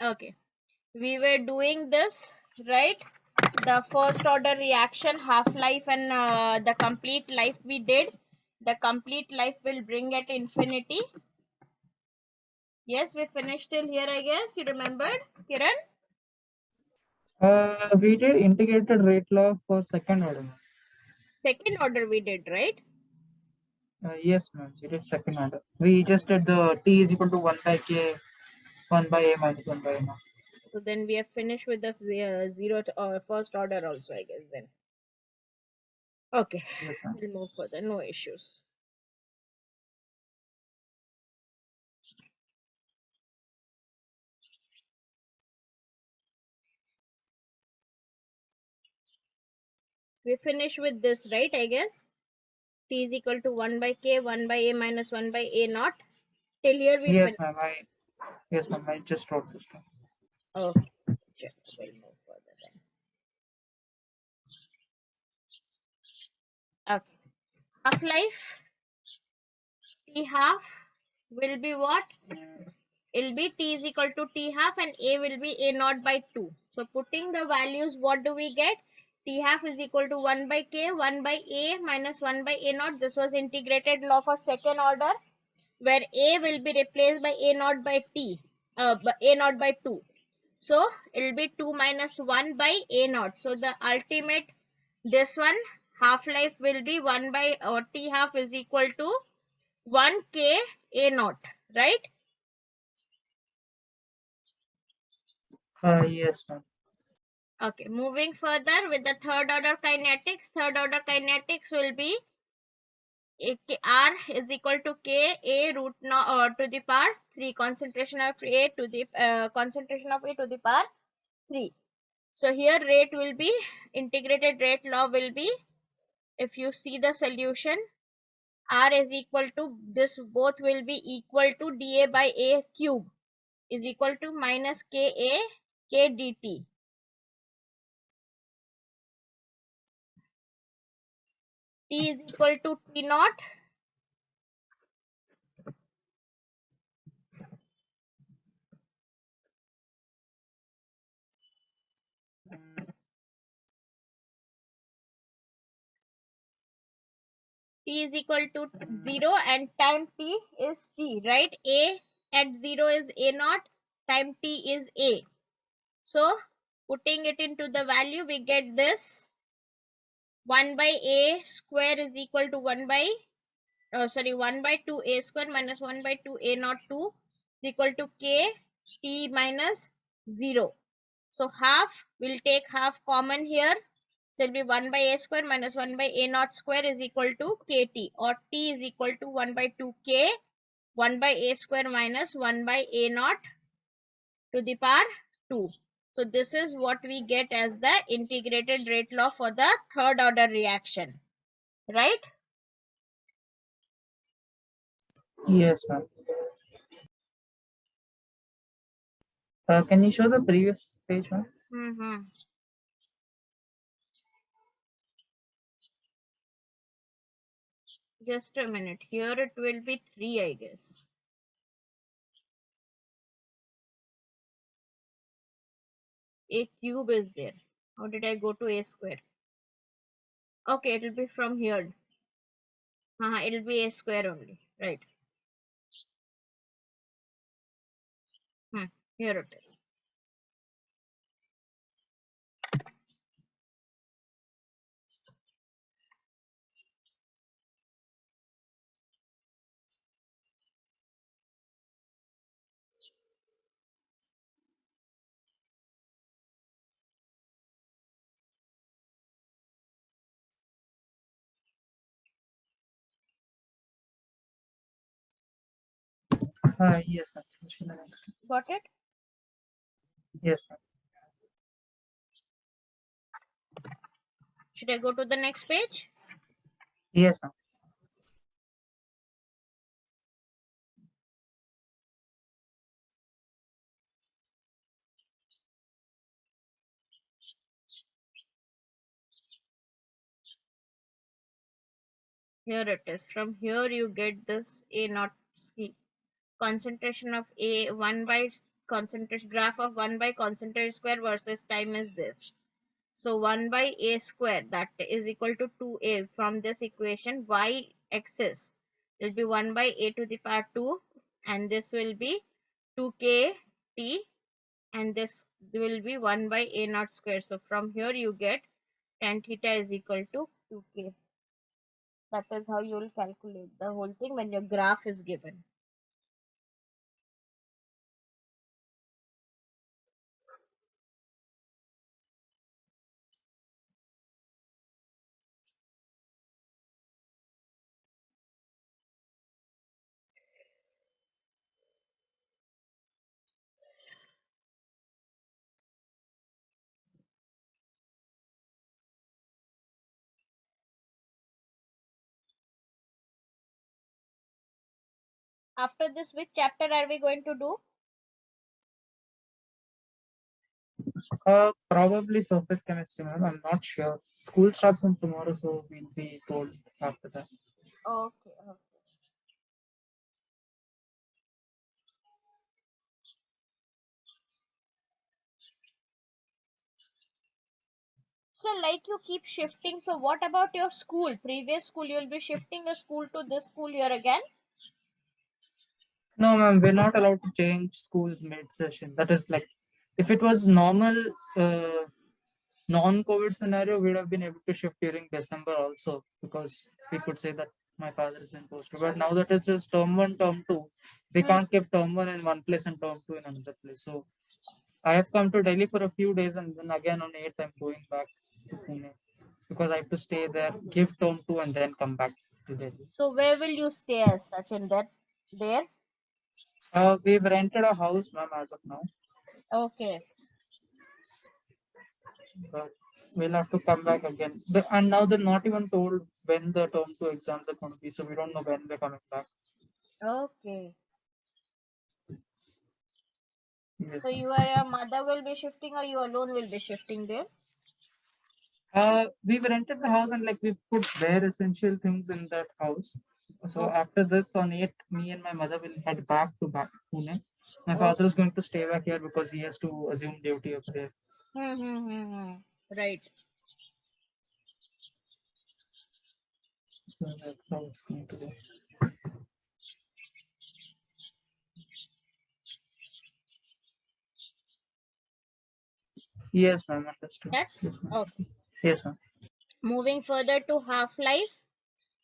Okay, we were doing this, right? The first order reaction, half life, and the complete life we did. The complete life will bring at infinity. Yes, we finished till here, I guess. You remembered, Kiran? We did integrated rate law for second order. Second order we did, right? Yes, ma'am. We did second order. We just did the t is equal to 1 by k, 1 by a minus 1 by a naught. So then we have finished with the zero first order also, I guess. Then okay, Yes, ma'am. we'll move further. No issues. We finish with this, right? I guess t is equal to 1 by k, 1 by a minus 1 by a naught. Till here we Yes, finish. ma'am. Yes, ma'am. I just wrote this down. Okay, sure. We'll move further then. Okay, half life t half will be what? It will be t is equal to t half and a will be a naught by 2. So putting the values, what do we get? T half is equal to 1 by k, 1 by a minus 1 by a naught. This was integrated law for second order, where a will be replaced by a naught by t, a naught by 2. So it will be 2 minus 1 by a naught. So the ultimate, this one, half life will be 1 by t half is equal to 1 k a naught, right? Yes, ma'am. Okay, moving further with the third order kinetics. Third order kinetics will be R is equal to K A root to the power 3, concentration of A to the concentration of A to the power 3. So here rate will be, integrated rate law will be, if you see the solution, R is equal to, this both will be equal to dA by A cube is equal to minus KA K dt. T is equal to T naught. T is equal to 0 and time t is t, right? A at 0 is a naught, time t is a. So putting it into the value, we get this 1 by a square is equal to 1 by, 1 by 2 a square minus 1 by 2 a naught 2 is equal to k t minus 0. So half, we'll take half common here. So it will be 1 by a square minus 1 by a naught square is equal to kt, or t is equal to 1 by 2k 1 by a square minus 1 by a naught to the power 2. So this is what we get as the integrated rate law for the third order reaction, right? Yes, ma'am. Can you show the previous page, ma'am? Mm-hmm. Just a minute. Here it will be 3, I guess. A cube is there. How did I go to a square? Okay, it will be from here. It will be a square only. Right. Here it is. Yes, ma'am. Can you show the next one? Got it? Yes, ma'am. Should I go to the next page? Yes, ma'am. Here it is. From here you get this A naught C. Concentration of A 1 by concentration, graph of 1 by concentration square versus time is this. So 1 by a square, that is equal to 2a. From this equation, y axis will be 1 by a to the power 2, and this will be 2k t, and this will be 1 by a naught square. So from here you get tan theta is equal to 2k. That is how you will calculate the whole thing when your graph is given. After this, which chapter are we going to do? Probably surface chemistry, ma'am. I'm not sure. School starts from tomorrow, so we'll be told after that. Okay, okay. So like you keep shifting. So what about your school? Previous school, you'll be shifting your school to this school here again? No, ma'am, we're not allowed to change schools mid-session. That is like, if it was normal, non-COVID scenario, we'd have been able to shift during December also, because we could say that my father is in post. But now that it's just term one, term two, we Hmm. can't keep term one in one place and term two in another place. So I have come to Delhi for a few days, and then again on 8th, I'm going back to Pune because I have to stay there, give term two, and then come back to Delhi. So where will you stay as such in that there? We've rented a house, ma'am, as of now. Okay. But we'll have to come back again. And now they're not even told when the term two exams are going to be, so we don't know when we're coming back. Okay. Yes, So you and your mother will be shifting, or you alone will be shifting there? we've rented the house and like we've put bare essential things in that house. So Okay. after this on 8th, me and my mother will head back to Pune. My Okay. father is going to stay back here because he has to assume duty over there. Right. So that's how it's going to go. Yes, ma'am, understood. That? Yes, ma'am. Okay. Yes, ma'am. Moving further to half-life.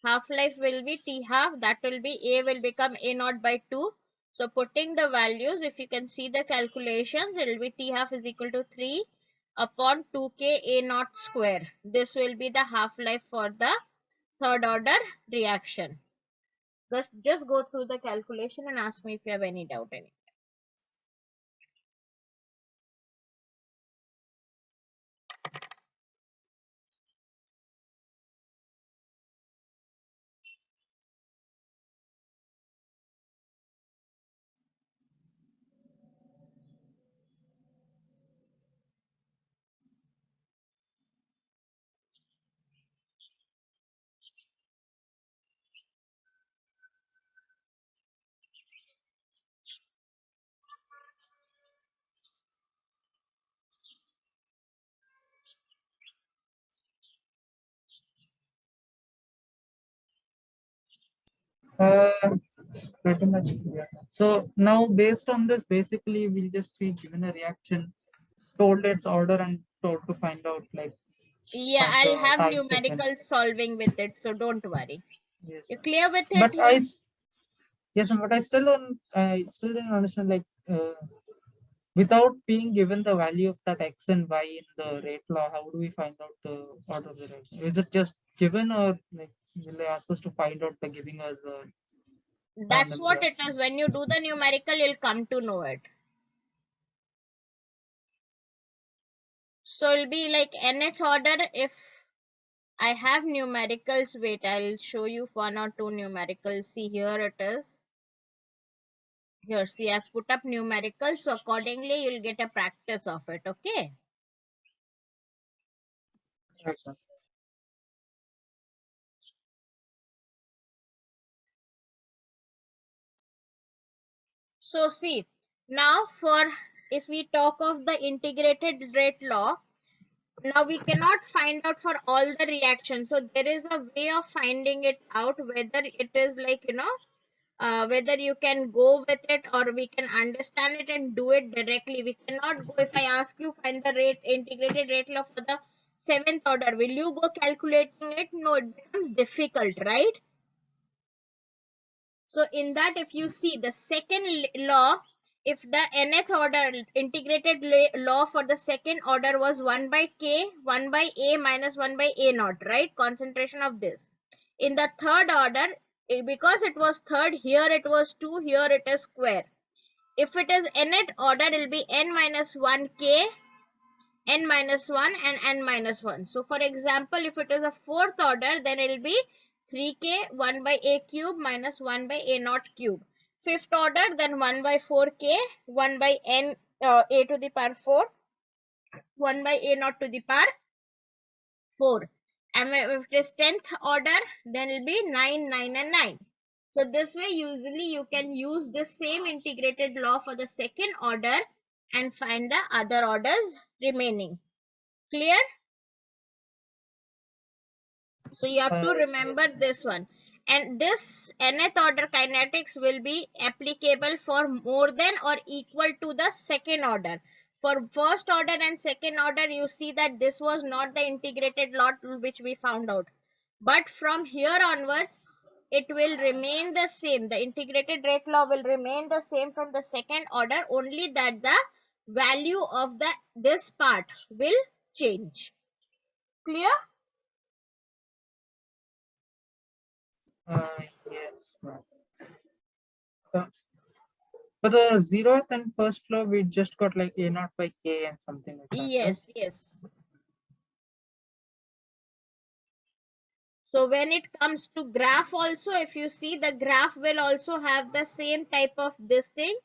Half-life will be T half. That will be A will become A naught by 2. So putting the values, if you can see the calculations, it will be T half is equal to 3 upon 2k A naught square. This will be the half-life for the third order reaction. Just go through the calculation and ask me if you have any doubt in it. It's pretty much clear. So now based on this, basically we'll just be given a reaction, told its order and told to find out like Yeah, find I'll the have time taken. numerical solving with it, so don't worry. Yes, You ma'am. clear with it? But yes, ma'am, but I still didn't understand like without being given the value of that x and y in the rate law, how do we find out the order of the reaction? Is it just given or like will they ask us to find out by giving us a That's random what it is. reaction? When you do the numerical, you'll come to know it. So it'll be like nth order. If I have numericals, wait, I'll show you one or two numericals. See, here it is. Here, see, I've put up numericals. So accordingly, you'll get a practice of it. Okay. Right, ma'am. So see, Now if we talk of the integrated rate law, now we cannot find out for all the reactions. So there is a way of finding it out, whether it is like, whether you can go with it or we can understand it and do it directly. We cannot go, if I ask you find the rate integrated rate law for the seventh order, will you go calculating it? No, it becomes difficult, right? So in that, if you see the second law, if the nth order integrated law for the second order was 1 by k 1 by a minus 1 by a naught, right? Concentration of this. In the third order, because it was third, here it was 2, here it is square. If it is nth order, it will be n minus 1 k, n minus 1 and n minus 1. So for example, if it is a fourth order, then it will be 3k 1 by a cube minus 1 by a naught cube. Fifth order, then 1 by 4k 1 by n a to the power 4, 1 by a naught to the power 4. And if it is 10th order, then it will be 9, 9 and 9. So this way, usually you can use the same integrated law for the second order and find the other orders remaining. Clear? So you have to remember Yes. this one. And this nth order kinetics will be applicable for more than or equal to the second order. For first order and second order, you see that this was not the integrated law which we found out. But from here onwards, it will remain the same. The integrated rate law will remain the same from the second order, only that the value of this part will change. Clear? Yes, ma'am. Uh, for the zeroth and first law, we just got like a naught by k and something like that, right? Yes, yes. So when it comes to graph also, if you see, the graph will also have the same type of this thing.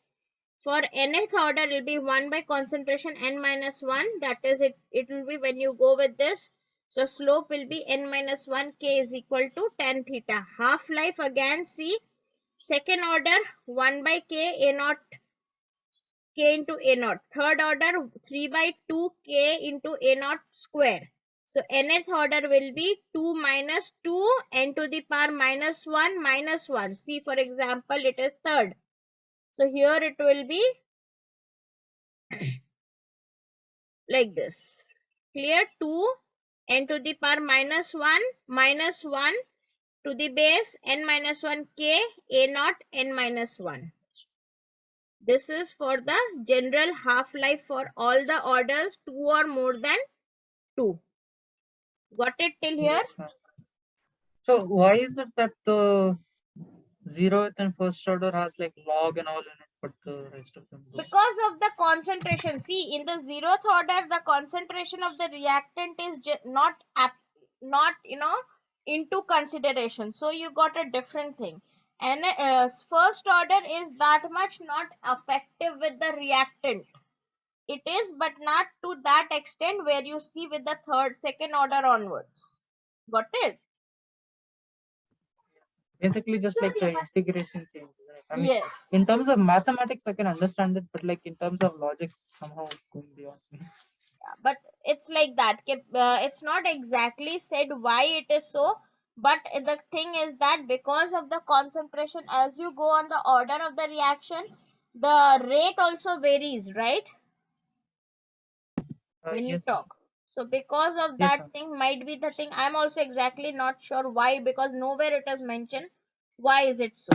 For nth order, it will be 1 by concentration n minus 1. That is, it will be when you go with this. So slope will be n minus 1 k is equal to tan theta. Half-life again, see, second order 1 by k a naught k into a naught. Third order 3 by 2 k into a naught square. So nth order will be 2 minus 2 n to the power minus 1 minus 1. See, for example, it is third. So here it will be like this. Clear? 2 n to the power minus 1 to the base n minus 1 k a naught n minus 1. This is for the general half-life for all the orders 2 or more than 2. Got it till here? Yes, ma'am. So why is it that the zeroth and first order has like log and all in it, but the rest of them don't? Because of the concentration. See, in the zeroth order, the concentration of the reactant is not into consideration. So you got a different thing. And first order is that much not effective with the reactant. It is, but not to that extent where you see with the second order onwards. Got it? Basically, just like the integration change. Right? I mean, Yes. in terms of mathematics, I can understand it, but like in terms of logic, somehow it's going beyond me. But it's like that. It's not exactly said why it is so, but the thing is that because of the concentration, as you go on the order of the reaction, the rate also varies, right? When you Yes, ma'am. talk. So because of Yes, that ma'am. thing might be the thing. I'm also exactly not sure why, because nowhere it is mentioned. Why is it so?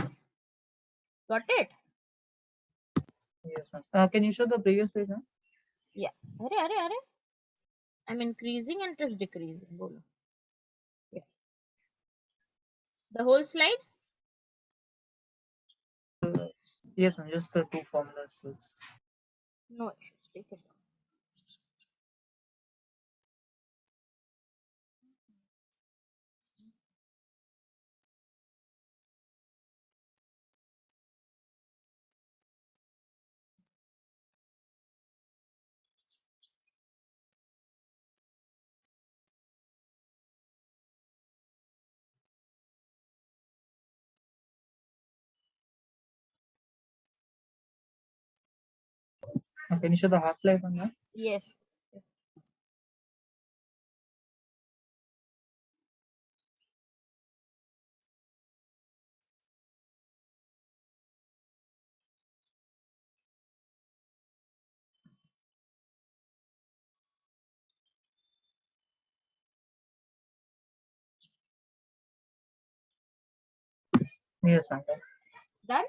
Got it? Yes, ma'am. Can you show the previous page, ma'am? Yeah. Arre. I'm increasing and it is decreasing. Bolo. Yeah. The whole slide? Yes, ma'am. Just the two formulas, please. No issues. Take it. Can you show the half-life on that? Yes. Yes, ma'am. Done?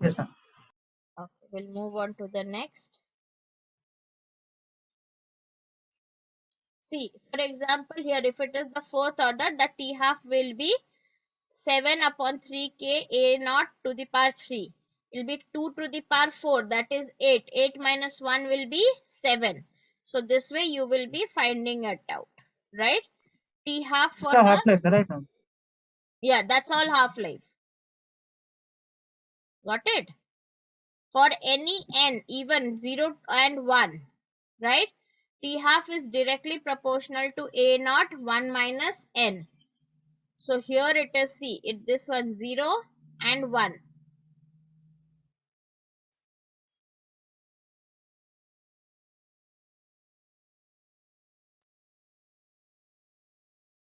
Yes, ma'am. Okay, we'll move on to the next. See, for example, here if it is the fourth order, the T half will be 7 upon 3k a naught to the power 3. It will be 2 to the power 4, that is 8. 8 minus 1 will be 7. So this way you will be finding it out, right? T half It's for the the, half-life, right, ma'am? yeah, that's all half-life. Got it? For any n, even 0 and 1, right? T half is directly proportional to a naught 1 minus n. So here it is, see, this one 0 and 1.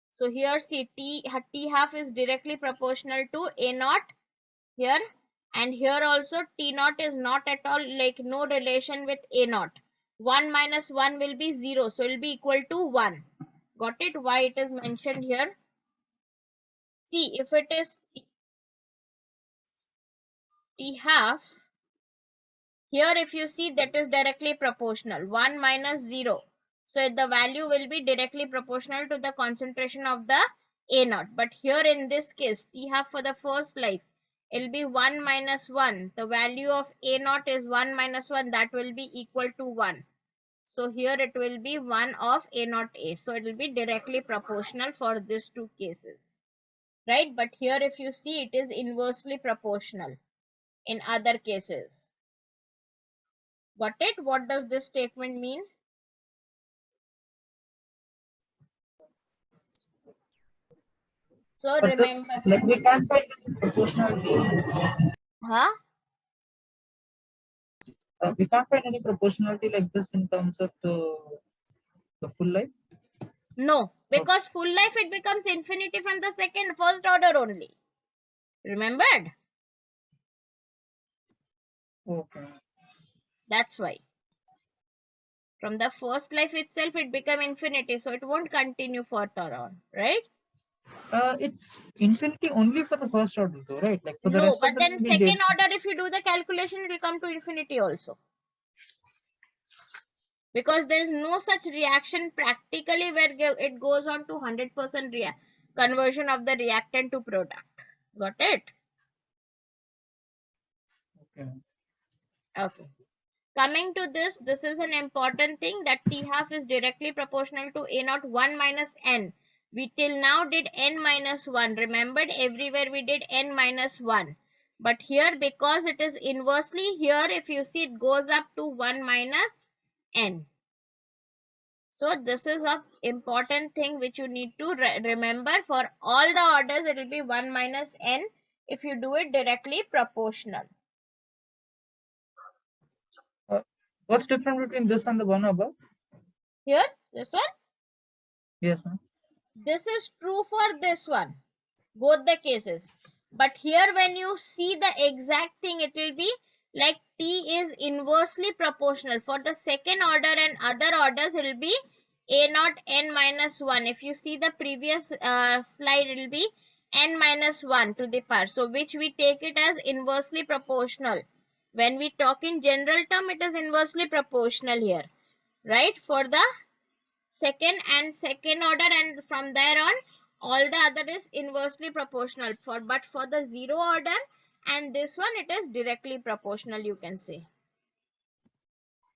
So here see T half is directly proportional to a naught here, and here also T naught is not at all, like no relation with a naught. 1 minus 1 will be 0, so it will be equal to 1. Got it? Why it is mentioned here? See, if it is T half, here if you see, that is directly proportional, 1 minus 0. So the value will be directly proportional to the concentration of the A naught. But here in this case, T half for the first life, it will be 1 minus 1. The value of A naught is 1 minus 1. That will be equal to 1. So here it will be 1 of A naught A. So it will be directly proportional for these two cases. Right? But here if you see, it is inversely proportional in other cases. Got it? What does this statement mean? So But this, remember, like, we can't find any proportionality. huh? We can't find any proportionality like this in terms of the full life. No, Okay. because full life it becomes infinity from the first order only. Remembered? Okay. That's why. From the first life itself it become infinity, so it won't continue further on, right? It's infinity only for the first order, though, right? Like for the No, rest but of them, then we did. second order, if you do the calculation, it will come to infinity also. Because there is no such reaction practically where it goes on to 100% conversion of the reactant to product. Got it? Okay. Okay. Coming to this is an important thing, that T half is directly proportional to A naught 1 minus n. We till now did n minus 1. Remembered, everywhere we did n minus 1. But here, because it is inversely, here if you see, it goes up to 1 minus n. So this is a important thing which you need to remember. For all the orders, it will be 1 minus n if you do it directly proportional. Uh, what's different between this and the one above? Here, this one, Yes, ma'am. this is true for this one, both the cases. But here when you see the exact thing, it will be like T is inversely proportional. For the second order and other orders, it will be A naught n minus 1. If you see the previous slide, it will be n minus 1 to the power. So which we take it as inversely proportional. When we talk in general term, it is inversely proportional here, right? For the second order, and from there on all the other is inversely proportional. But for the zero order and this one, it is directly proportional, you can say.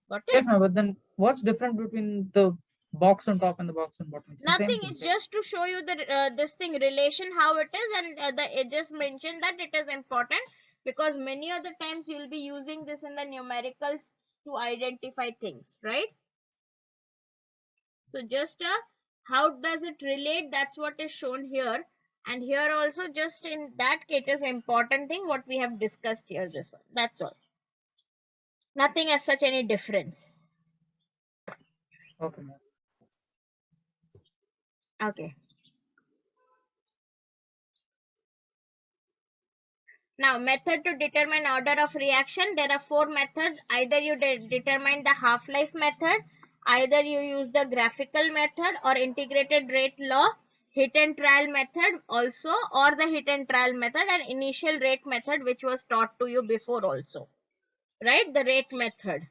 Got it? Yes, ma'am. But then what's different between the box on top and the box on bottom? It's the Nothing, same thing, it's right? just to show you the this thing relation how it is, and it just mentioned that it is important because many other times you will be using this in the numericals to identify things, right? So just how does it relate, that's what is shown here. And here also, just in that case, it is important thing what we have discussed here, this one, that's all. Nothing as such any difference. Okay, ma'am. Okay. Now, method to determine order of reaction. There are four methods. Either you determine the half-life method, either you use the graphical method or integrated rate law, hit and trial method also, or the hit and trial method and initial rate method, which was taught to you before also, right? The rate method.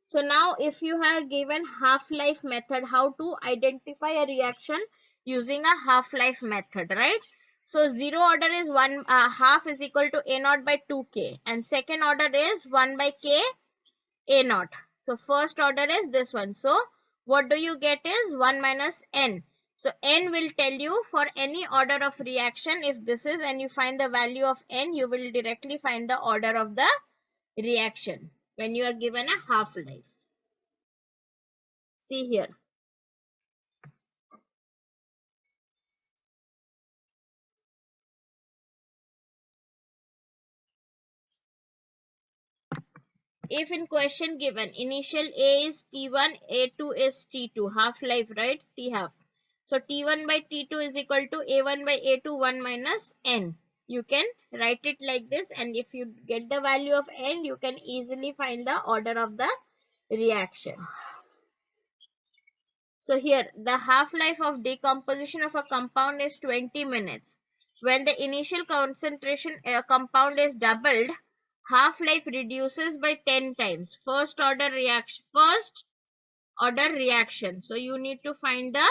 So now if you are given half-life method, how to identify a reaction using a half-life method, right? So zero order is half is equal to A naught by 2K and second order is 1 by K A naught. So first order is this one. So what do you get is 1 minus N. So N will tell you for any order of reaction, if this is and you find the value of N, you will directly find the order of the reaction when you are given a half-life. See here. If in question given initial A is T1, A2 is T2, half life, right? T half. So T1 by T2 is equal to A1 by A2, 1 minus N. You can write it like this, and if you get the value of N, you can easily find the order of the reaction. So here the half-life of decomposition of a compound is 20 minutes. When the initial concentration compound is doubled, half-life reduces by 10 times. First order reaction. So you need to find the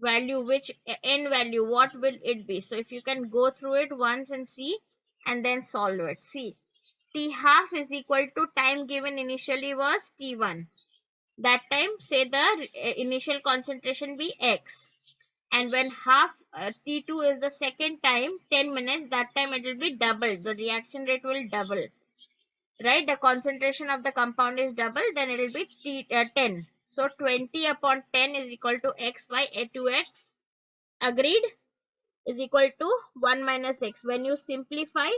value, which N value, what will it be? So if you can go through it once and see and then solve it. See, T half is equal to time given initially was T1. That time say the initial concentration be X, and when half T2 is the second time 10 minutes, that time it will be double, the reaction rate will double, right? The concentration of the compound is double, then it will be 10. So 20 upon 10 is equal to X by A2X, agreed, is equal to 1 minus X. When you simplify,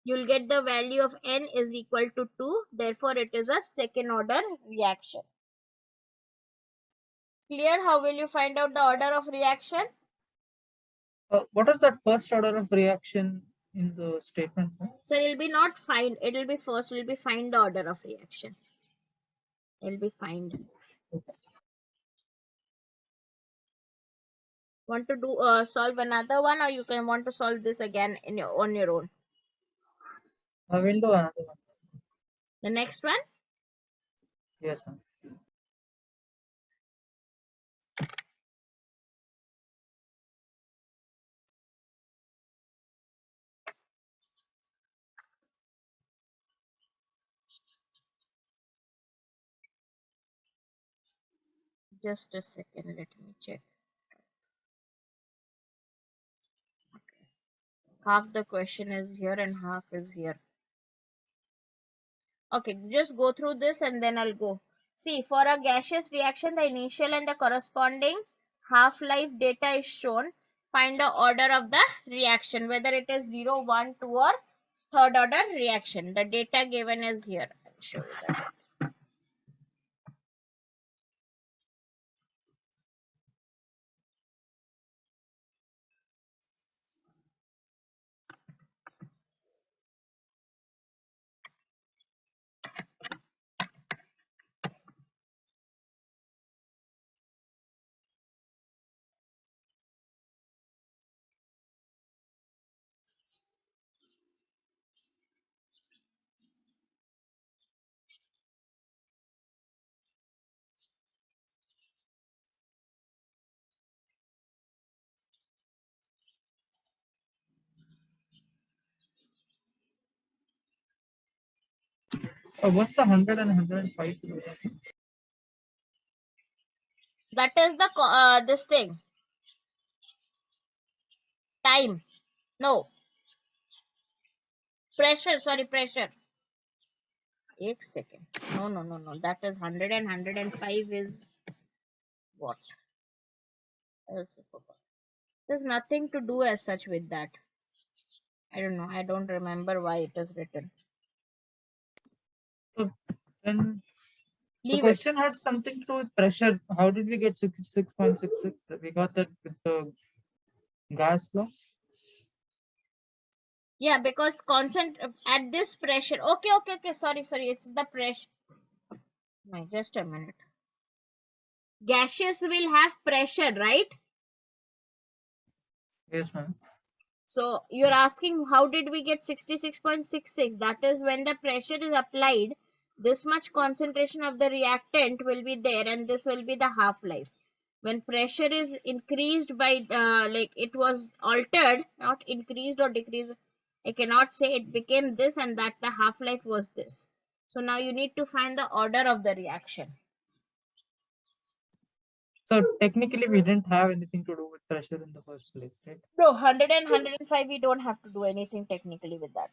you'll get the value of N is equal to 2, therefore it is a second order reaction. Clear? How will you find out the order of reaction? What is that first order of reaction in the statement, ma'am? So it will be not find, it will be first, will be find the order of reaction. It will be find. Okay. Want to do solve another one, or you can want to solve this again in your on your own? I will do another one. The next one, Yes, ma'am. just a second, let me check. Half the question is here and half is here. Okay, just go through this and then I'll go. See, for a gaseous reaction, the initial and the corresponding half-life data is shown. Find the order of the reaction, whether it is 0, 1, 2 or third order reaction. The data given is here. I'll show you that. What's the 100 and 105? That is the this thing. Time. No. Pressure. Sorry, pressure. एक second. No. That is 100 and 105 is what? I also forgot. There's nothing to do as such with that. I don't know. I don't remember why it is written. So then the Leave it. question had something to do with pressure. How did we get 66.66? We got that with the gas law. Yeah, because constant at this pressure. Okay. Sorry. It's the pressure. No, just a minute. Gaseous will have pressure, right? Yes, ma'am. So you're asking how did we get 66.66? That is when the pressure is applied, this much concentration of the reactant will be there, and this will be the half life. When pressure is increased by like it was altered, not increased or decreased, I cannot say it became this and that the half life was this. So now you need to find the order of the reaction. So technically, we didn't have anything to do with pressure in the first place, right? So 100 and 105, we don't have to do anything technically with that.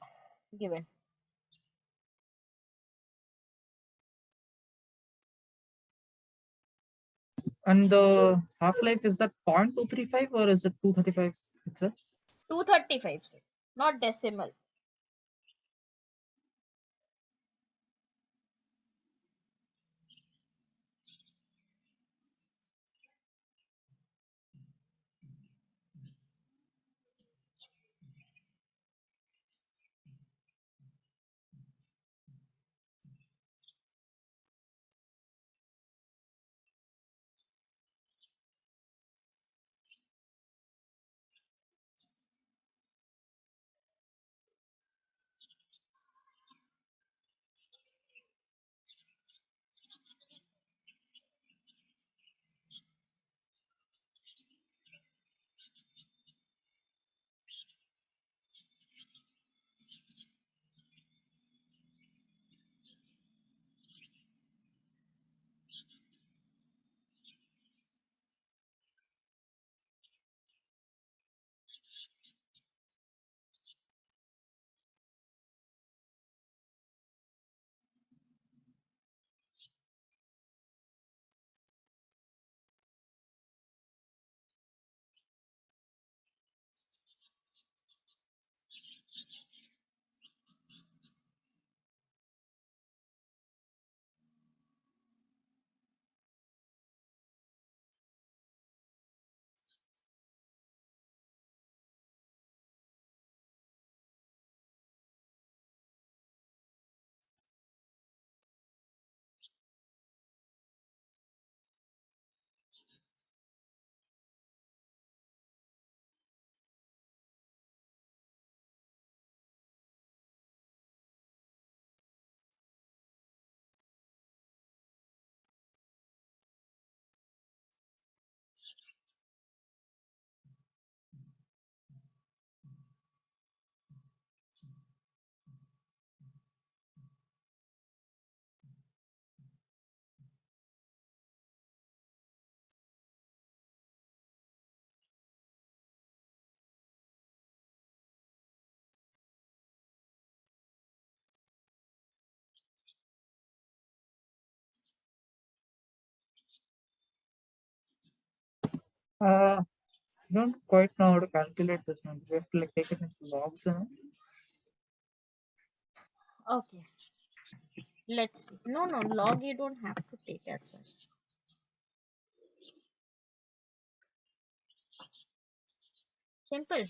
Given. And the half life is that 0.235 or is it 235 itself? 235, not decimal. I don't quite know how to calculate this one. We have to like take it into logs and all. Okay, let's see. No, log you don't have to take as such. Simple.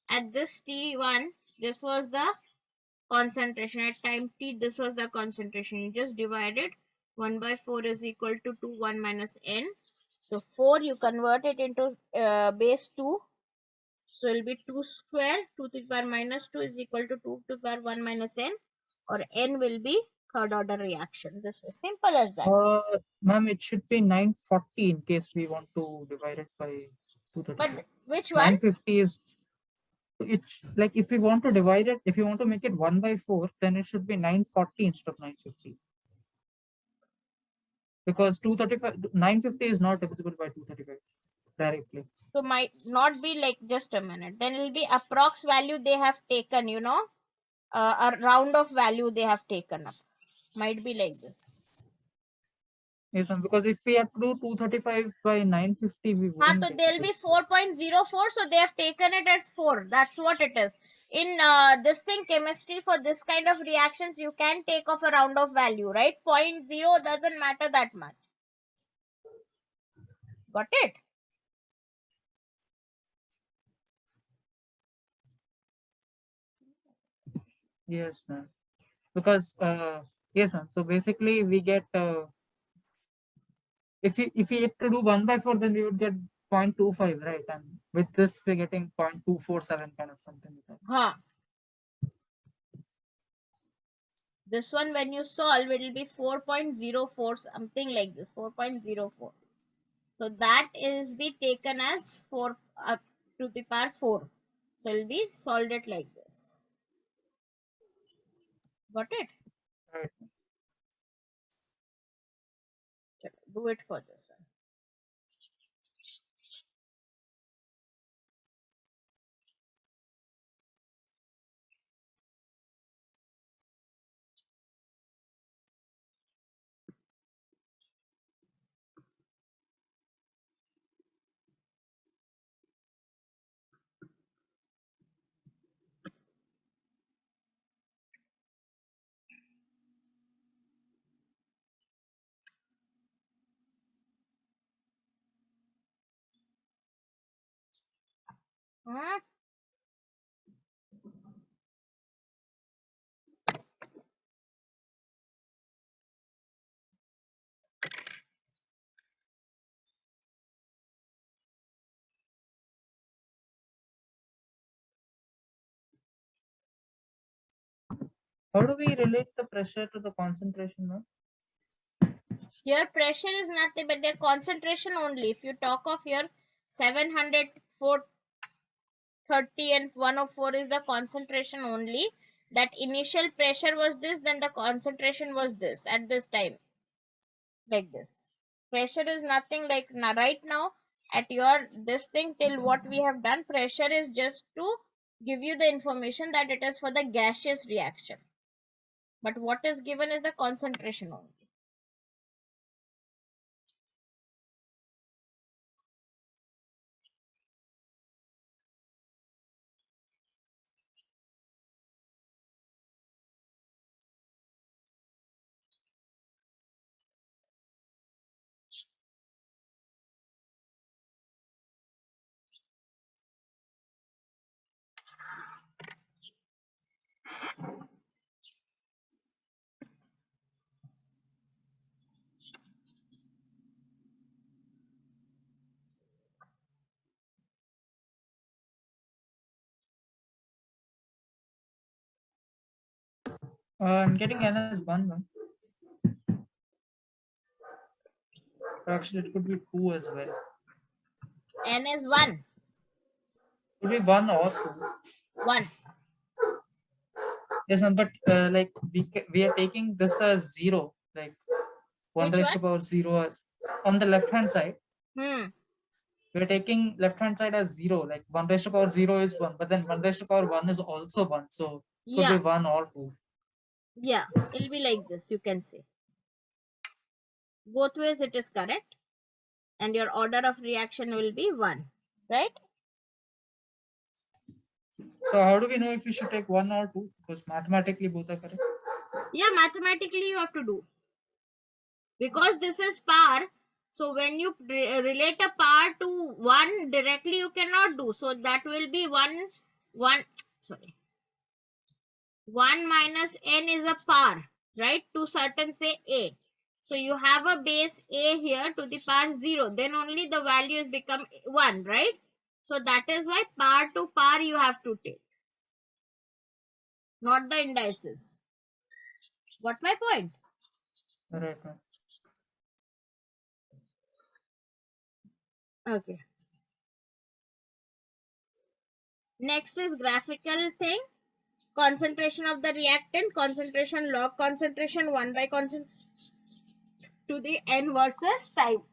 At this T1, this was the concentration. At time T, this was the concentration. You just divided 1 by 4 is equal to 2, 1 minus n. So 4 you convert it into base 2. So it will be 2 square, 2 to the power minus 2 is equal to 2 to the power 1 minus n, or n will be third order reaction. This is simple as that. Ma'am, it should be 940 in case we want to divide it by But 235. which one? 950 is it's like if we want to divide it, if you want to make it 1 by 4, then it should be 940 instead of 950. Because 235, 950 is not divisible by 235 directly. So might not be like just a minute. Then it will be approx value they have taken, a round of value they have taken up. Might be like this. Yes, ma'am, because if we have to do 235 by 950, we wouldn't So get they'll this. be 4.04, so they have taken it as 4. That's what it is. In this thing, chemistry, for this kind of reactions, you can take off a round of value, right? 0.0 doesn't matter that much. Got it? Yes, ma'am. Because yes, ma'am. So basically, we get if we had to do 1/4, then we would get 0.25, right? And with this, we're getting 0.247 kind of something like that. Huh. This one, when you solve, it will be 4.04, something like this, 4.04. So that is be taken as 4 up to the power 4. So it will be solved it like this. Got it? Right. Do it for this one. Hmm? How do we relate the pressure to the concentration, ma'am? Here pressure is nothing but their concentration only. If you talk of here 700, 430 and 104 is the concentration only. That initial pressure was this, then the concentration was this at this time. Like this. Pressure is nothing like right now at your this thing till what we have done. Pressure is just to give you the information that it is for the gaseous reaction. But what is given is the concentration only. I'm getting N as 1, ma'am. Actually, it could be 2 as well. N is 1. Could be 1 or 2. 1. Yes, ma'am. But like we are taking this as 0, like 1 Which raised one? to power 0 as on the left hand side. Hmm. We're taking left hand side as 0, like 1 raised to power 0 is 1, but then 1 raised to power 1 is also 1. So could be Yeah. 1 or 2. Yeah. It'll be like this, you can say. Both ways it is correct. And your order of reaction will be 1. Right? So how do we know if we should take 1 or 2? Because mathematically both are correct. Yeah, mathematically you have to do. Because this is power. So when you relate a power to 1 directly, you cannot do. So that will be 1, sorry. 1 minus n is a power, right? To certain say a. So you have a base a here to the power 0. Then only the value has become 1, right? So that is why power to power you have to take. Not the indices. Got my point? Right, right. Okay. Next is graphical thing. Concentration of the reactant, concentration, log concentration, 1 by concentration to the n versus time.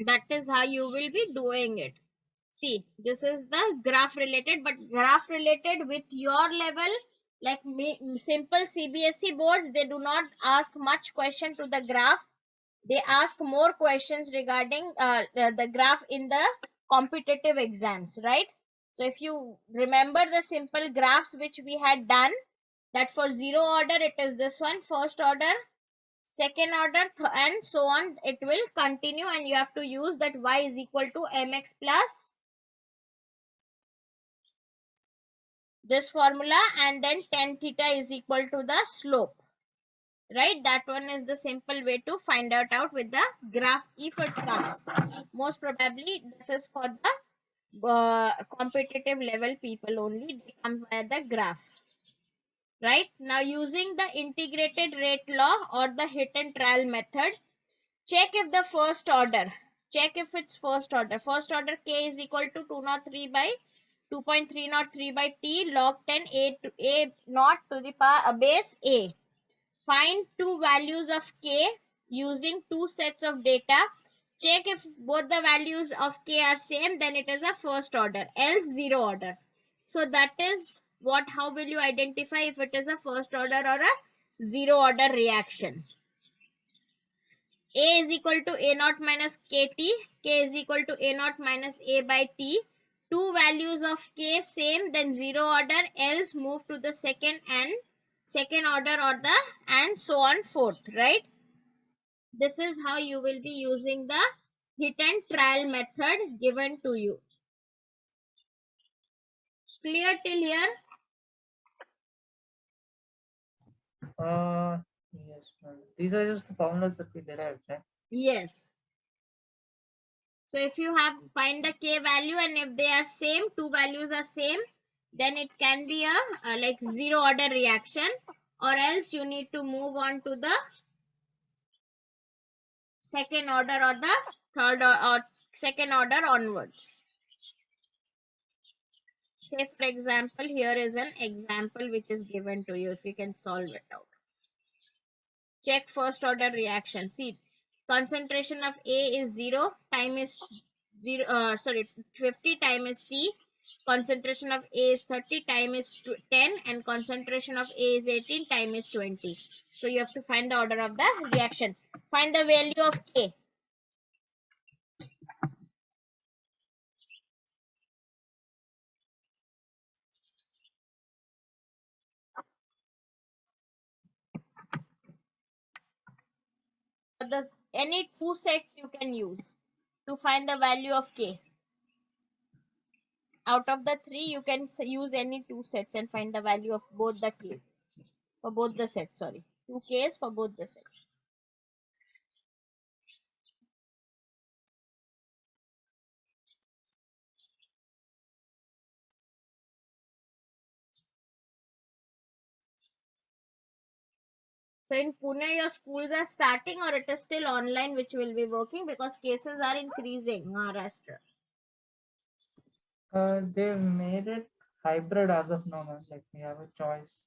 That is how you will be doing it. See, this is the graph related, but graph related with your level, like simple CBSE boards, they do not ask much question to the graph. They ask more questions regarding the graph in the competitive exams, right? So if you remember the simple graphs which we had done, that for zero order it is this one, first order, second order, and so on, it will continue, and you have to use that y is equal to mx plus this formula, and then tan theta is equal to the slope, right? That one is the simple way to find out with the graph if it comes. Most probably this is for the competitive level people only, they come via the graph. Right now, using the integrated rate law or the hit and trial method, check if the first order, check if it's first order. First order k is equal to 203 by 2.303 by t log 10 a naught to the power base a. Find two values of k using two sets of data. Check if both the values of k are same, then it is a first order, else zero order. So that is what, how will you identify if it is a first order or a zero order reaction? A is equal to a naught minus kt, k is equal to a naught minus a by t. Two values of k same, then zero order, else move to the second order or the and so on forth, right? This is how you will be using the hit and trial method given to you. Clear till here? Uh, yes, ma'am. These are just the formulas that we derived, right? Yes. So if you have find the k value, and if they are same, two values are same, then it can be a like zero order reaction, or else you need to move on to the second order or the third or second order onwards. Say for example, here is an example which is given to you, if you can solve it out. Check first order reaction. See, concentration of A is 0, time is 50, time is t. Concentration of A is 30, time is 10, and concentration of A is 18, time is 20. So you have to find the order of the reaction. Find the value of A. The any two sets you can use to find the value of K. Out of the three, you can use any two sets and find the value of both the K's. For both the sets, sorry. Two K's for both the sets. So in Pune, your schools are starting, or it is still online which will be working, because cases are increasing Maharashtra. They've made it hybrid as of now, ma'am. Like we have a choice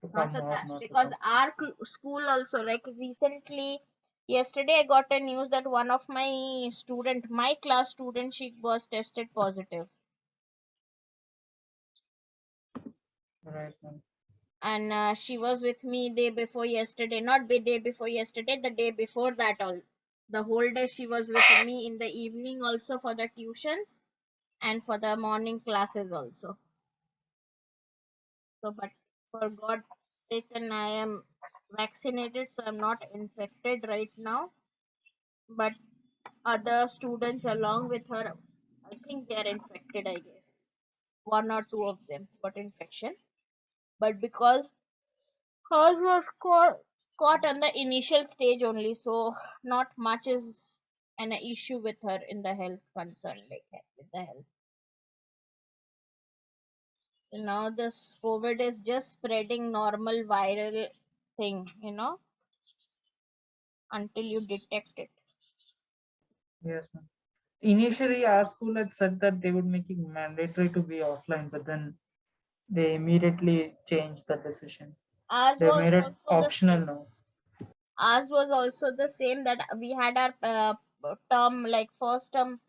to Not come to or that, not to because come. our school also, like recently, yesterday I got a news that one of my student, my class student, she was tested positive. Right, ma'am. And she was with me day before yesterday, not the day before yesterday, the day before that, all the whole day she was with me, in the evening also for the tuitions and for the morning classes also. So but for God's sake, and I am vaccinated, so I'm not infected right now, but other students along with her, I think they are infected, I guess one or two of them got infection, but because hers was caught on the initial stage only, so not much is an issue with her in the health concern, like with the health. So now this COVID is just spreading normal viral thing, until you detect it. Yes, ma'am. Initially, our school had said that they would make it mandatory to be offline, but then they immediately changed the decision. Ours They was made it also the optional same. now. Ours was also the same, that we had our term, like first term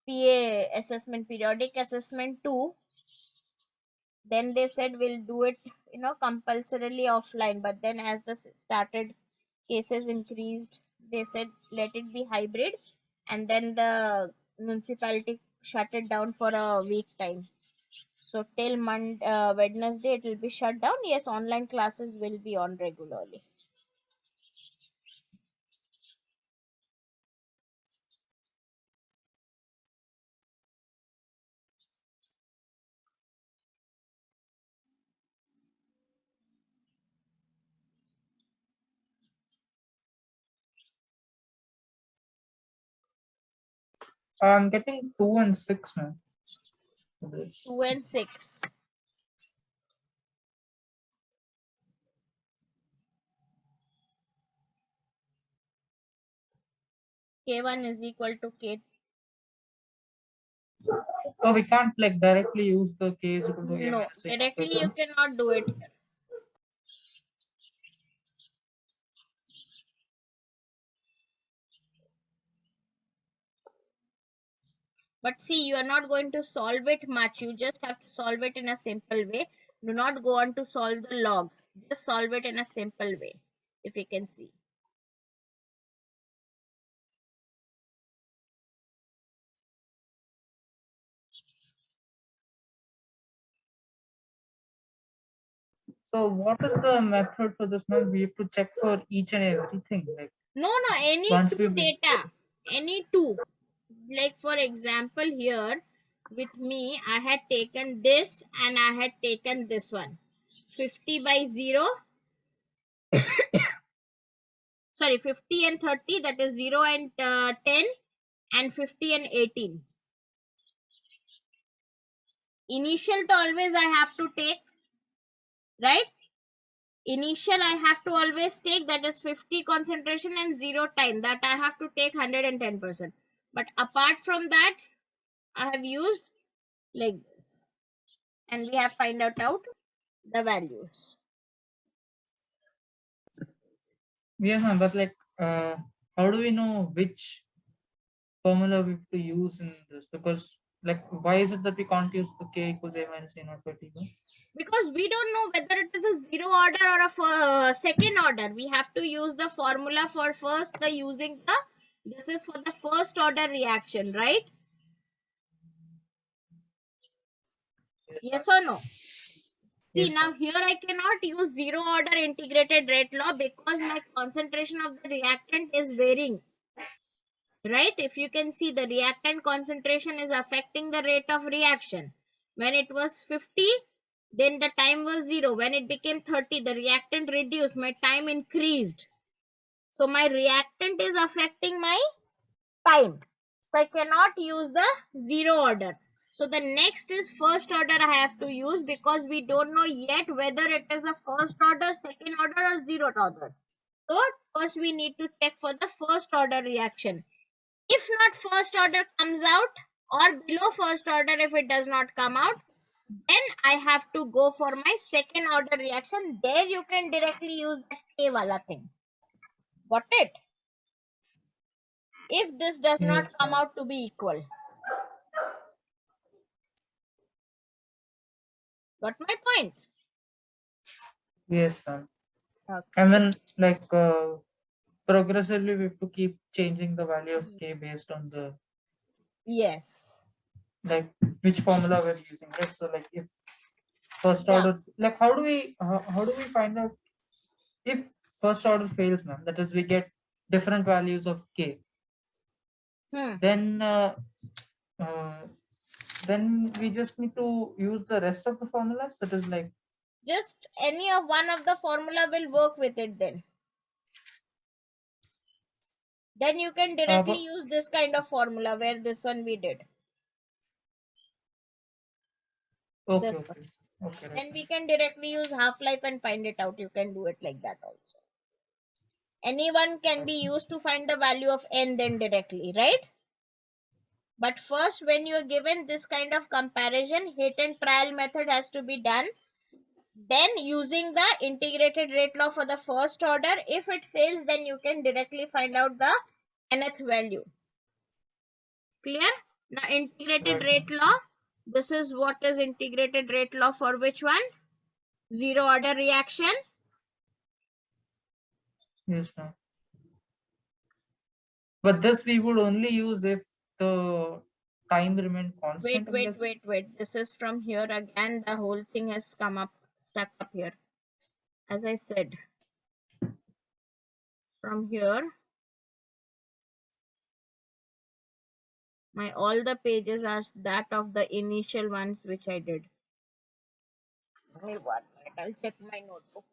PA assessment, periodic assessment too. Then they said we'll do it, compulsorily offline. But then as the started cases increased, they said let it be hybrid, and then the municipality shut it down for a week time. So till Wednesday it will be shut down. Yes, online classes will be on regularly. I'm getting 2 and 6, man. for this. 2 and 6. K1 is equal to K. Oh, we can't like directly use the k is equal to a No, minus a not by directly you 2. cannot do it here. But see, you are not going to solve it much. You just have to solve it in a simple way. Do not go on to solve the log. Just solve it in a simple way, if you can see. So what is the method for this, man? We have to check for each and everything. Like No, any once two we data. Any two. Like for example, here with me, I had taken this and I had taken this one. 50 by 0. Sorry, 50 and 30, that is 0 and 10, and 50 and 18. Initial to always I have to take, right? Initial I have to always take, that is 50 concentration and 0 time, that I have to take 110%. But apart from that, I have used like this, and we have find out the values. yes, ma'am, but like how do we know which formula we have to use in this? Because like why is it that we can't use the k equals a minus a not by t? No? Because we don't know whether it is a zero order or a second order. We have to use the formula for first the using the, this is for the first order reaction, right? Yes or no? See, Yes, now ma'am. here I cannot use zero order integrated rate law because my concentration of the reactant is varying, right? If you can see, the reactant concentration is affecting the rate of reaction. When it was 50, then the time was 0. When it became 30, the reactant reduced, my time increased. So my reactant is affecting my time. So I cannot use the zero order. So the next is first order I have to use, because we don't know yet whether it is a first order, second order or zero order. So first we need to check for the first order reaction. If not first order comes out, or below first order if it does not come out, then I have to go for my second order reaction. There you can directly use that K wala thing. Got it? If this does not Yes, come ma'am. out to be equal. Got my point? Yes, ma'am. Okay. And So, then like progressively we have to keep changing the value of k based on the yes. like which formula we're using, right? So like if first Yeah. order, like how do we find out if first order fails, man? That is, we get different values of k. Hmm. Then uh, then we just need to use the rest of the formulas. That is like Just any of one of the formula will work with it then. Then you can directly but, use this kind of formula where this one we did. okay, This one. okay, okay, right, Then ma'am. we can directly use half-life and find it out. You can do it like that also. Anyone can be used to find the value of n then directly, right? But first, when you are given this kind of comparison, hit and trial method has to be done. Then using the integrated rate law for the first order, if it fails, then you can directly find out the nth value. Clear? Now integrated Right, rate ma'am. law. This is what is integrated rate law for which one? Zero order reaction. Yes, ma'am. But this we would only use if the time remained constant, I'm guessing. Wait. This is from here again. The whole thing has come up, stuck up here. As I said, from here, my all the pages are that of the initial ones which I did. Wait 1 minute. I'll check my notebook.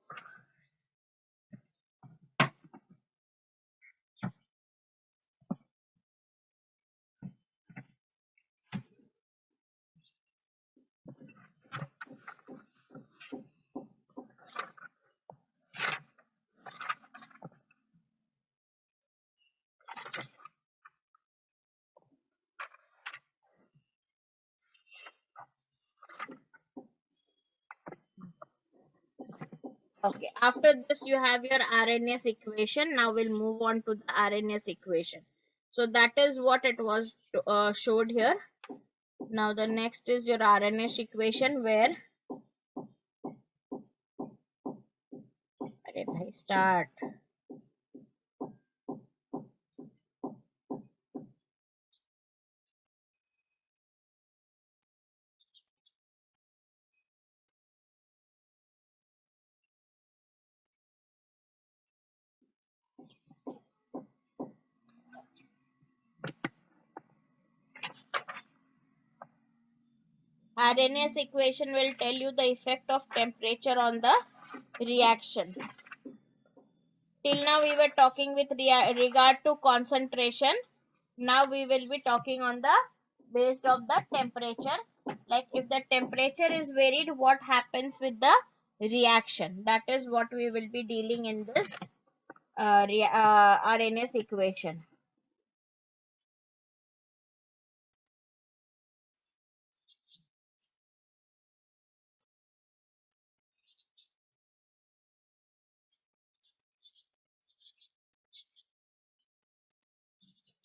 Okay, after this you have your RNS equation. Now we'll move on to the RNS equation. So that is what it was showed here. Now the next is your RNS equation where I start. RNS equation will tell you the effect of temperature on the reaction. Till now we were talking with regard to concentration. Now we will be talking on the based of the temperature. Like if the temperature is varied, what happens with the reaction? That is what we will be dealing in this RNS equation.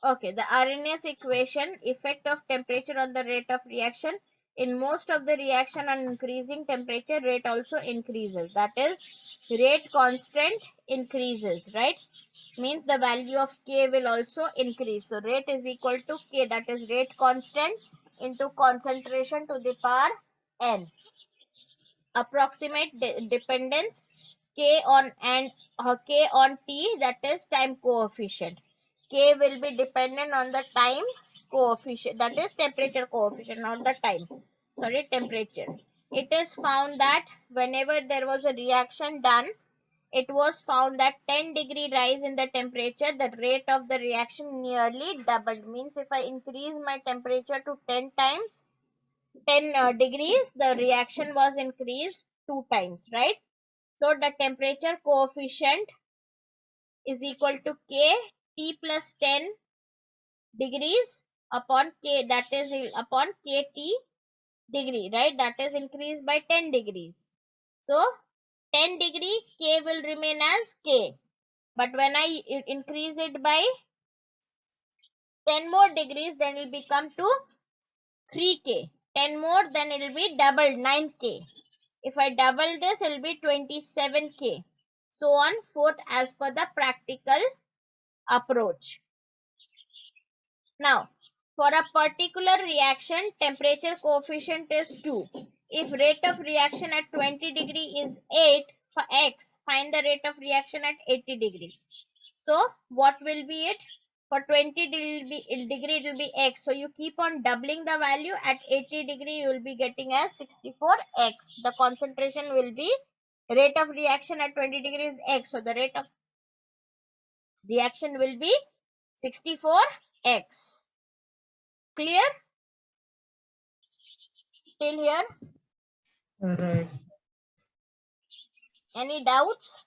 Okay, the RNS equation, effect of temperature on the rate of reaction. In most of the reaction on increasing temperature, rate also increases. That is, rate constant increases, right? Means the value of K will also increase. So rate is equal to K, that is rate constant into concentration to the power N. Approximate dependence K on K on T, that is time coefficient. K will be dependent on the time coefficient, that is temperature coefficient, not the time. Sorry, temperature. It is found that whenever there was a reaction done, it was found that 10-degree rise in the temperature, the rate of the reaction nearly doubled. Means if I increase my temperature to 10 times, 10 degrees, the reaction was increased 2 times, right? So the temperature coefficient is equal to K T plus 10 degrees upon K, that is upon KT degree, right? That is increased by 10 degrees. So 10 degree K will remain as K. But when I increase it by 10 more degrees, then it will become to 3K. 10 more, then it will be double 9K. If I double this, it will be 27K. So on forth as per the practical approach. Now, for a particular reaction, temperature coefficient is 2. If rate of reaction at 20 degree is 8 for X, find the rate of reaction at 80 degree. So, what will be it? For 20 degree it will be X. So, you keep on doubling the value. At 80 degree, you will be getting as 64X. The concentration will be, rate of reaction at 20 degrees X. So, the rate of reaction will be 64X. Clear? Till here? Right. Any doubts?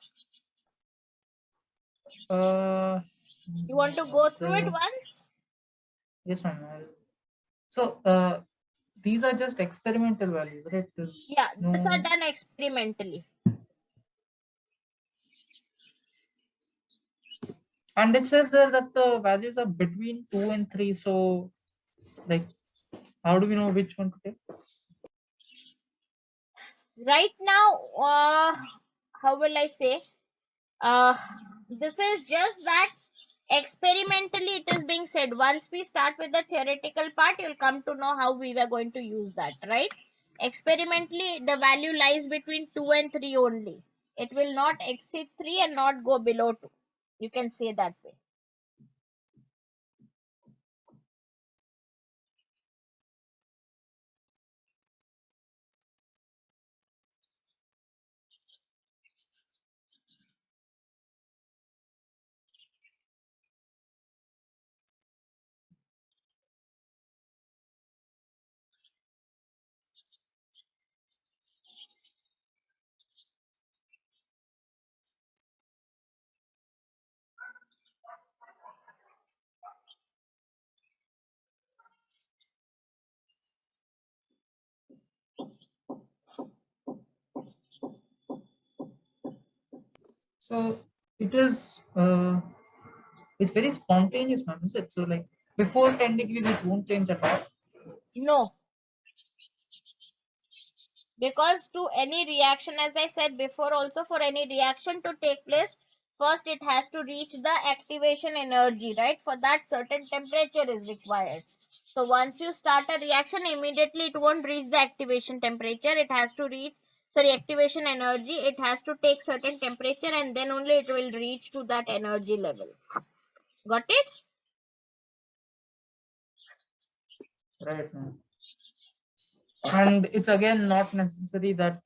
You want to go through it once? Yes, ma'am. So, these are just experimental values, right? Yeah, these are done experimentally. And it says there that the values are between 2 and 3. So, like, how do we know which one to take? Right now, how will I say? This is just that Experimentally, it is being said, once we start with the theoretical part, you'll come to know how we were going to use that, right? Experimentally, the value lies between 2 and 3 only. It will not exceed 3 and not go below 2. You can say that way. So it is it's very spontaneous, man, is it? So like before 10 degrees it won't change at all. No, because to any reaction, as I said before also, for any reaction to take place, first it has to reach the activation energy, right? For that, certain temperature is required. So once you start a reaction, immediately it won't reach the activation temperature. It has to reach, sorry, activation energy. It has to take certain temperature, and then only it will reach to that energy level. Got it? Right, man. And it's again not necessary that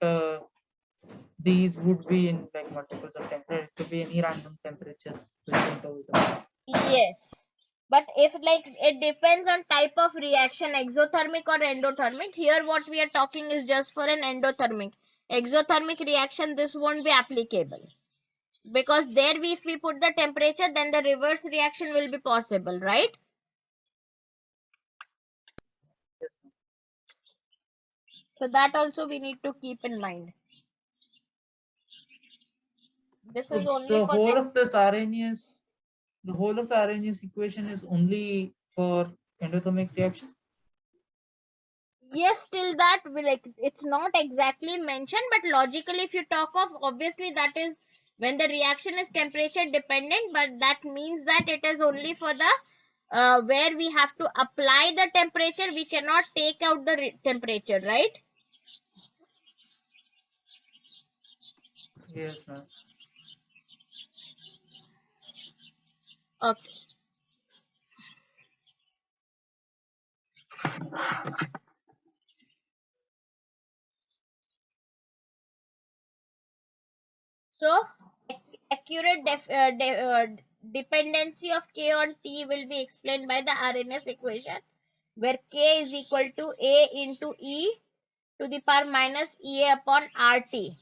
these would be in like multiples of temperature. It could be any random temperature with intervals of- Yes. But if like it depends on type of reaction, exothermic or endothermic. Here what we are talking is just for an endothermic. Exothermic reaction, this won't be applicable. Because there if we put the temperature, then the reverse reaction will be possible, right? Yes. So that also we need to keep in mind. This is So only the for the, whole of this RNAs, the whole of the RNAs equation is only for endothermic reaction. yes, till that we like, it's not exactly mentioned, but logically if you talk of, obviously that is when the reaction is temperature dependent, but that means that it is only for the where we have to apply the temperature, we cannot take out the temperature, right? Yes, ma'am. Okay. So accurate dependency of K on T will be explained by the RNS equation, where K is equal to A into E to the power minus EA upon RT.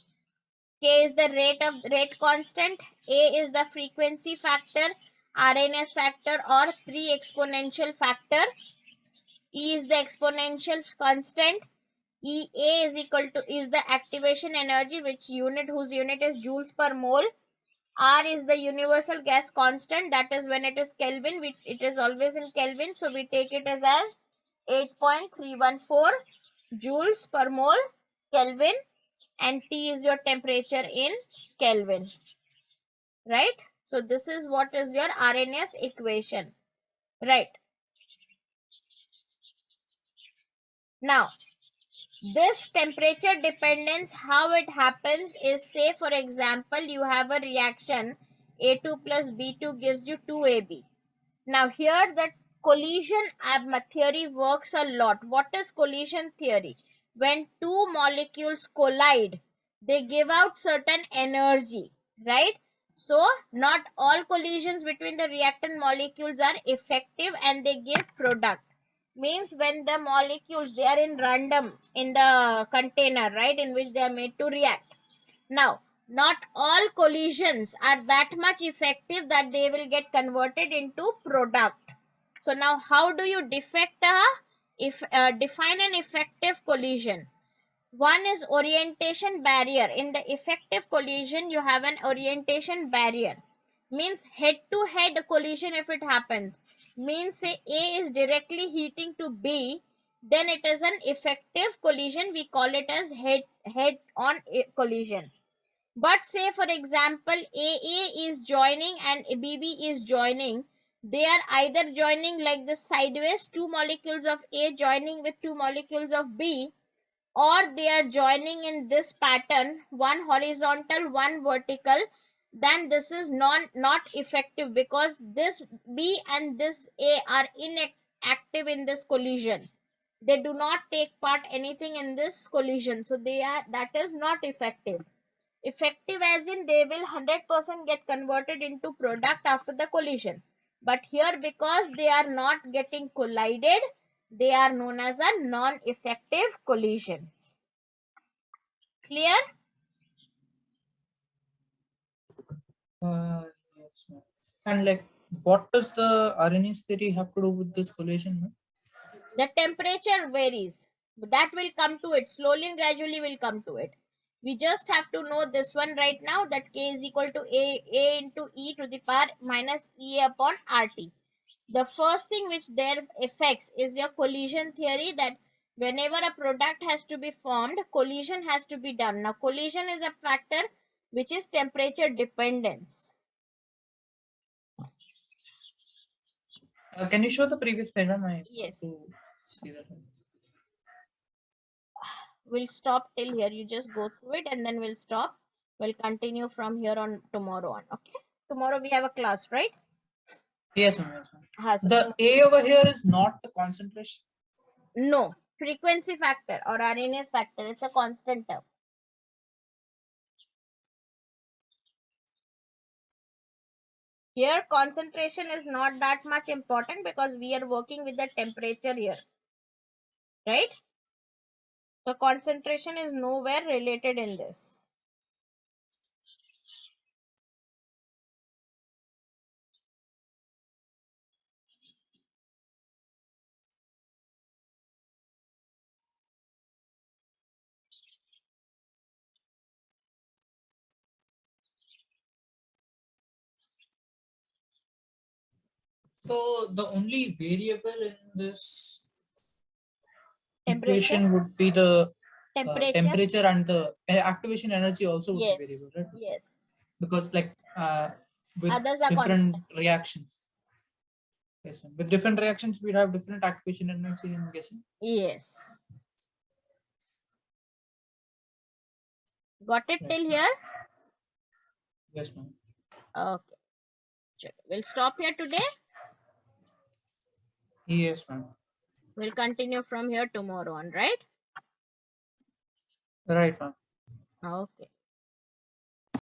K is the rate constant, A is the frequency factor, RNS factor or pre-exponential factor, E is the exponential constant, EA is equal to is the activation energy, which unit whose unit is joules per mole. R is the universal gas constant, that is when it is Kelvin, it is always in Kelvin, so we take it as 8.314 joules per mole Kelvin, and T is your temperature in Kelvin, right? So this is what is your RNS equation, right? Now, this temperature dependence, how it happens is, say for example, you have a reaction A2 plus B2 gives you 2AB. Now here the collision theory works a lot. What is collision theory? When two molecules collide, they give out certain energy, right? So not all collisions between the reactant molecules are effective and they give product. Means when the molecules, they are in random in the container, right, in which they are made to react. Now, not all collisions are that much effective that they will get converted into product. So now how do you define an effective collision? One is orientation barrier. In the effective collision, you have an orientation barrier. Means head to head collision if it happens. Means say A is directly heating to B, then it is an effective collision. We call it as head on collision. But say for example AA is joining and BB is joining, They are either joining like this sideways, two molecules of A joining with two molecules of B, or they are joining in this pattern, one horizontal, one vertical, then this is not effective, because this B and this A are inactive in this collision. They do not take part anything in this collision, so that is not effective. Effective as in they will 100% get converted into product after the collision. But here, because they are not getting collided, they are known as a non-effective collision. Clear? Yes, ma'am. And like, what does the Arrhenius theory have to do with this collision, ma'am? The temperature varies. That will come to it. Slowly and gradually will come to it. We just have to know this one right now, that K is equal to A into E to the power minus E upon RT. The first thing which there affects is your collision theory, that whenever a product has to be formed, collision has to be done. Now collision is a factor which is temperature dependence. Can you show the previous page, ma'am? I have Yes. to see that. We'll stop till here. You just go through it and then we'll stop. We'll continue from here on tomorrow on. Okay. Tomorrow we have a class, right? Yes, ma'am. Yes, ma'am. So The A over here is not the concentration. no, frequency factor or Arrhenius factor. It's a constant term. Here concentration is not that much important because we are working with the temperature here, right? So concentration is nowhere related in this. So the only variable in this Temperature, equation would be the temperature. temperature, and the activation energy also would be Yes, variable, right? yes. Because like with Others are different constant. reactions. Yes, ma'am. With different reactions, we'd have different activation energy, I'm guessing. Yes. Got it Right. till here? Yes, ma'am. Okay. We'll stop here today. Yes, ma'am. We'll continue from here tomorrow on, right? Right, ma'am. Okay.